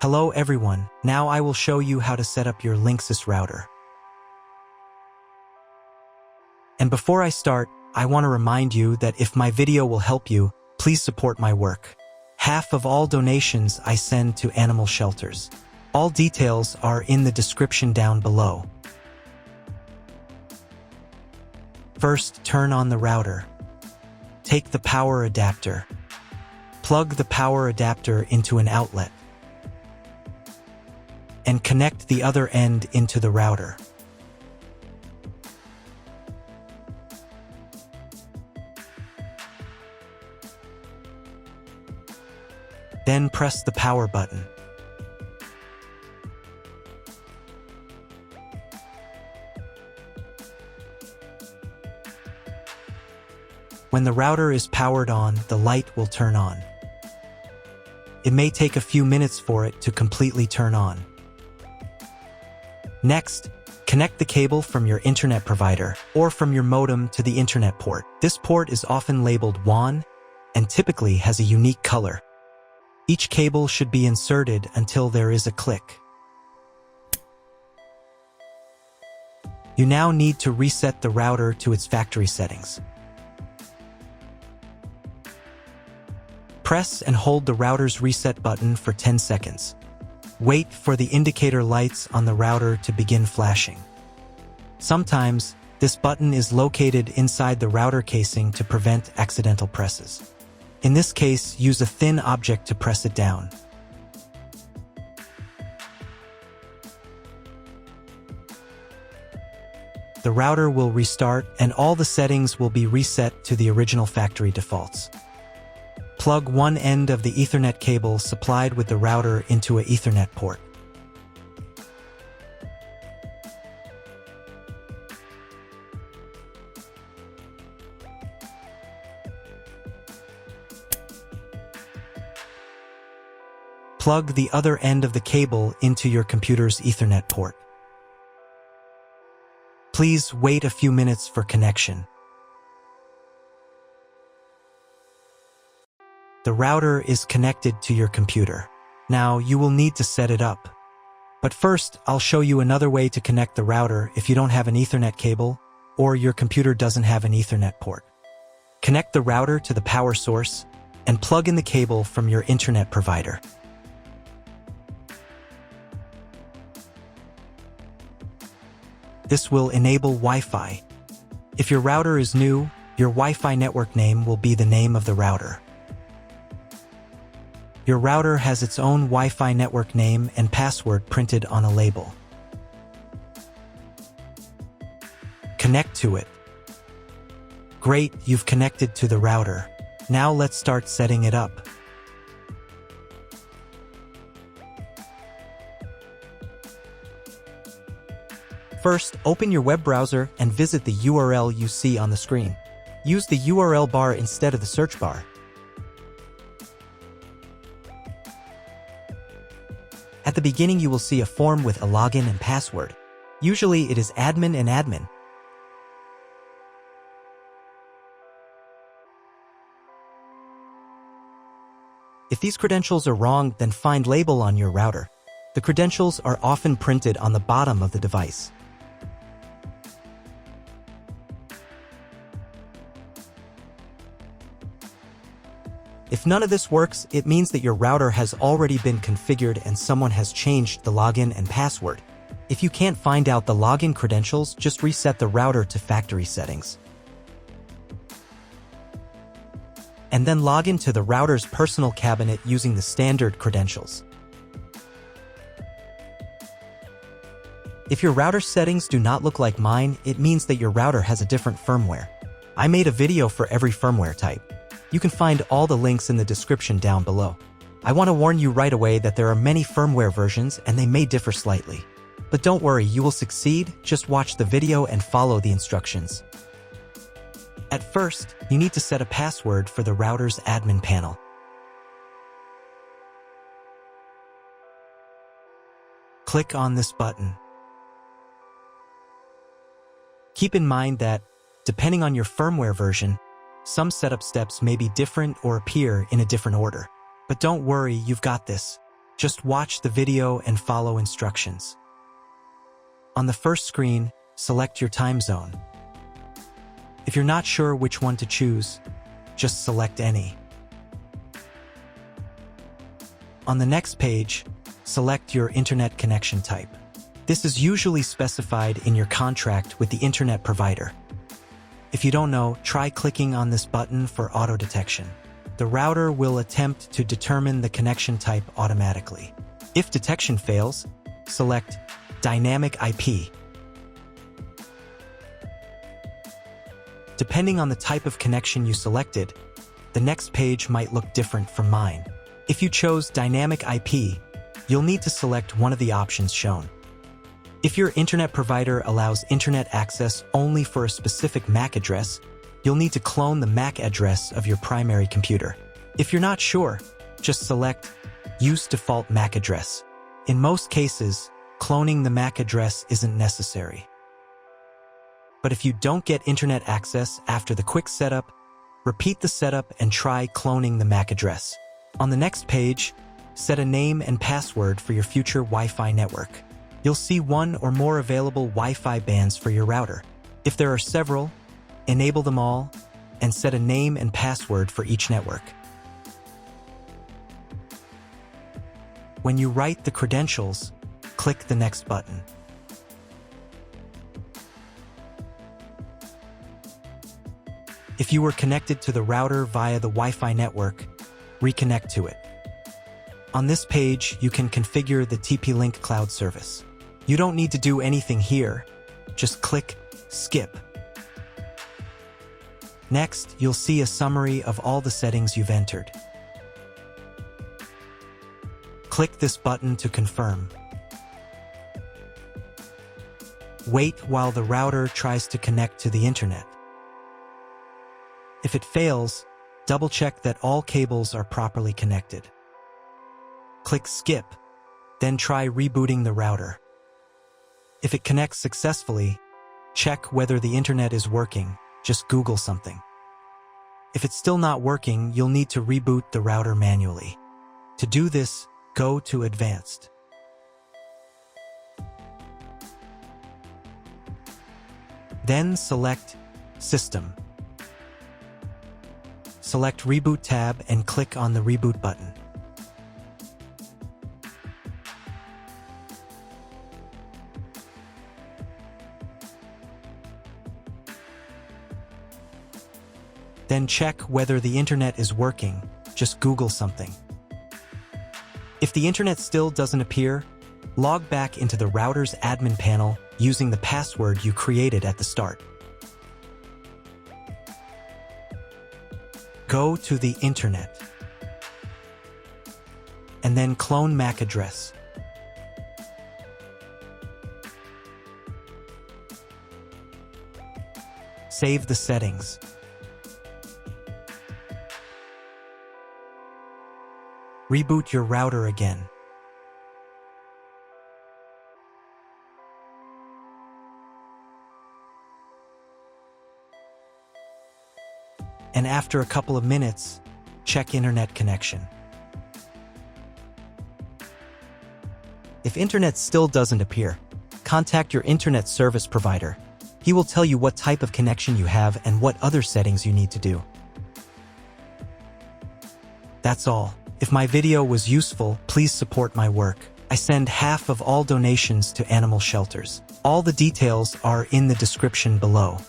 Hello everyone, now I will show you how to set up your Linksys router. And before I start, I want to remind you that if my video will help you, please support my work. Half of all donations I send to animal shelters. All details are in the description down below. First, turn on the router. Take the power adapter. Plug the power adapter into an outlet. And connect the other end into the router. Then press the power button. When the router is powered on, the light will turn on. It may take a few minutes for it to completely turn on. Next, connect the cable from your internet provider or from your modem to the internet port. This port is often labeled WAN and typically has a unique color. Each cable should be inserted until there is a click. You now need to reset the router to its factory settings. Press and hold the router's reset button for 10 seconds. Wait for the indicator lights on the router to begin flashing. Sometimes, this button is located inside the router casing to prevent accidental presses. In this case, use a thin object to press it down. The router will restart and all the settings will be reset to the original factory defaults. Plug one end of the Ethernet cable supplied with the router into an Ethernet port. Plug the other end of the cable into your computer's Ethernet port. Please wait a few minutes for connection. The router is connected to your computer. Now you will need to set it up. But first, I'll show you another way to connect the router if you don't have an Ethernet cable or your computer doesn't have an Ethernet port. Connect the router to the power source and plug in the cable from your internet provider. This will enable Wi-Fi. If your router is new, your Wi-Fi network name will be the name of the router. Your router has its own Wi-Fi network name and password printed on a label. Connect to it. Great, you've connected to the router. Now let's start setting it up. First, open your web browser and visit the URL you see on the screen. Use the URL bar instead of the search bar. At the beginning, you will see a form with a login and password. Usually, it is admin and admin. If these credentials are wrong, then find label on your router. The credentials are often printed on the bottom of the device. If none of this works, it means that your router has already been configured and someone has changed the login and password. If you can't find out the login credentials, just reset the router to factory settings. And then log into the router's personal cabinet using the standard credentials. If your router settings do not look like mine, it means that your router has a different firmware. I made a video for every firmware type. You can find all the links in the description down below. I want to warn you right away that there are many firmware versions and they may differ slightly. But don't worry, you will succeed, just watch the video and follow the instructions. At first, you need to set a password for the router's admin panel. Click on this button. Keep in mind that, depending on your firmware version, some setup steps may be different or appear in a different order. But don't worry, you've got this. Just watch the video and follow instructions. On the first screen, select your time zone. If you're not sure which one to choose, just select any. On the next page, select your internet connection type. This is usually specified in your contract with the internet provider. If you don't know, try clicking on this button for auto detection. The router will attempt to determine the connection type automatically. If detection fails, select Dynamic IP. Depending on the type of connection you selected, the next page might look different from mine. If you chose Dynamic IP, you'll need to select one of the options shown. If your internet provider allows internet access only for a specific MAC address, you'll need to clone the MAC address of your primary computer. If you're not sure, just select Use Default MAC Address. In most cases, cloning the MAC address isn't necessary. But if you don't get internet access after the quick setup, repeat the setup and try cloning the MAC address. On the next page, set a name and password for your future Wi-Fi network. You'll see one or more available Wi-Fi bands for your router. If there are several, enable them all and set a name and password for each network. When you write the credentials, click the Next button. If you were connected to the router via the Wi-Fi network, reconnect to it. On this page, you can configure the TP-Link cloud service. You don't need to do anything here, just click Skip. Next, you'll see a summary of all the settings you've entered. Click this button to confirm. Wait while the router tries to connect to the internet. If it fails, double-check that all cables are properly connected. Click Skip, then try rebooting the router. If it connects successfully, check whether the internet is working. Just Google something. If it's still not working, you'll need to reboot the router manually. To do this, go to Advanced. Then select System. Select Reboot tab and click on the Reboot button. Then check whether the internet is working. Just Google something. If the internet still doesn't appear, log back into the router's admin panel using the password you created at the start. Go to the internet and then clone MAC address. Save the settings. Reboot your router again. And after a couple of minutes, check internet connection. If internet still doesn't appear, contact your internet service provider. He will tell you what type of connection you have and what other settings you need to do. That's all. If my video was useful, please support my work. I send half of all donations to animal shelters. All the details are in the description below.